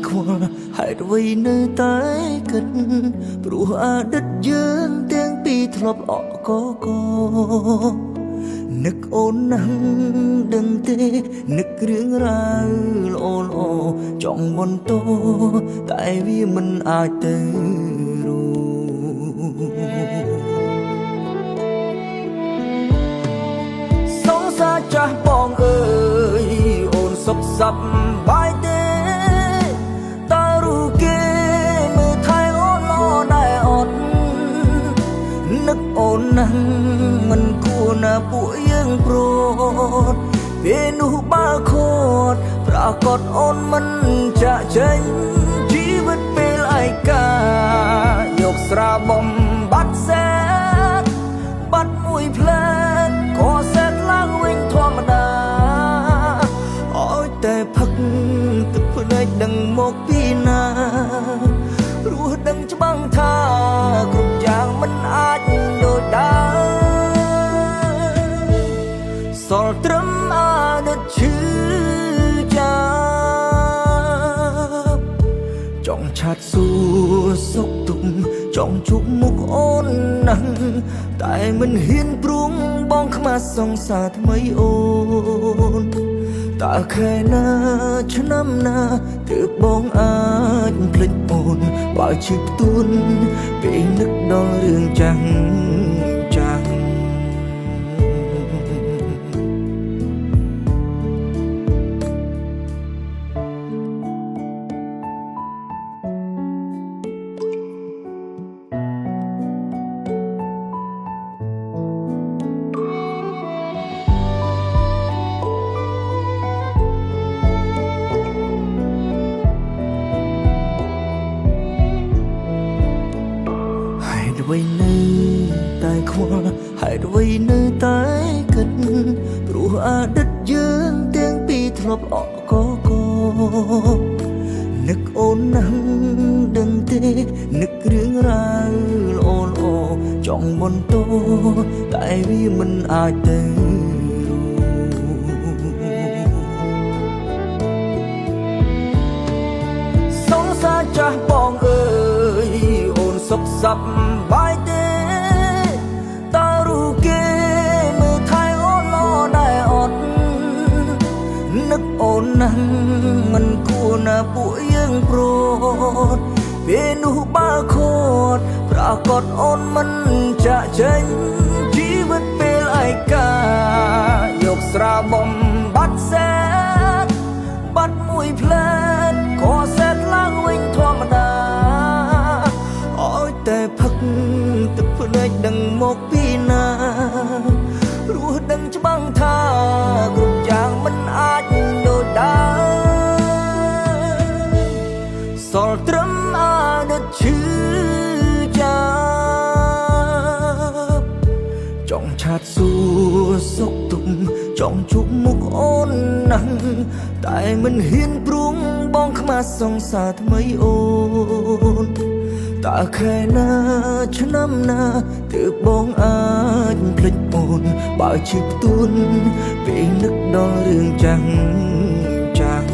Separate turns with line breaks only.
ខ្វល់ហេតុអ្វីនៅតែគិតព្រោះអតីតយើងទាំងពីរធ្លាប់អកកនឹកអូនណាស់ដឹងទេនឹករឿងរ៉ាវល្អល្អចង់បន្តតែវាមិនអាចទៅសងសាចាស់បងអើយអូនសុខសប្បាយទេតើរូគេមើលថែអូនល្អដែរអត់នឹកអូនណាស់មិនគួរណាពួកយើងប្រត់ពេលនោះបើខត់ប្រកាសអូនមិនចាក់ចេញជីវិតពេលឯកាយកស្រាបំបាត់សែតបាត់មួយផ្លែក៏សែតឡើងវិញធម្មតាអើយតែផឹកទឹកភ្នែកដឹងមកពីណារស់ដឹងច្បាំងថាគ្រប់យ៉ាងមិនអាចដូចដើមសល់ត្រឹមអតីតឈឺចាប់ចង់ឆាត់សួរសុខទុក្ខចង់ជួបមុខអូនណាស់តែមិនហ៊ានព្រមបងខ្មាស់សង្សារថ្មីអូនតើខែណាឆ្នាំណាទើបបងអាចភ្លេចអូនបើឈឺផ្ទួនពេលនឹកដល់រឿងចាំងចាំងអ្វីនៅតែខ្វល់ហេតុអ្វីនៅតែគិតព្រោះអតីតយើងទាំងពីរធ្លាប់អកកនឹកអូនណាស់ដឹងទេនឹករឿងរ៉ាវល្អល្អចង់បន្តតែវាមិនអាចទៅសងសាចាស់បងអើយអូនសុខសប្បាយទេតើរូគេមើលថែអូនល្អដែរអត់នឹកអូនណាស់មិនគួរណាពួកយើងប្រត់ពេលនោះបើខត់ប្រកាសអូនមិនចាក់ចេញជីវិតពេលឯកាយកស្រាបំបាត់សែតបាត់មួយផ្លែក៏សែតឡើងវិញធម្មតាអើយតែផឹកទឹកភ្នែកដឹងមកពីណារស់ដឹងច្បាំងថាគ្រប់យ៉ាងមិនអាចដូចដើមសល់ត្រឹមអតីតឈឺចាប់ចង់ឆាត់សួរសុខទុក្ខចង់ជួបមុខអូនណាស់តែមិនហ៊ានព្រមបងខ្មាស់សង្សារថ្មីអូនតើខែណាឆ្នាំណាទើបបងអាចភ្លេចអូនបើឈឺផ្ទួនពេលនឹកដល់រឿងចាំងចាំង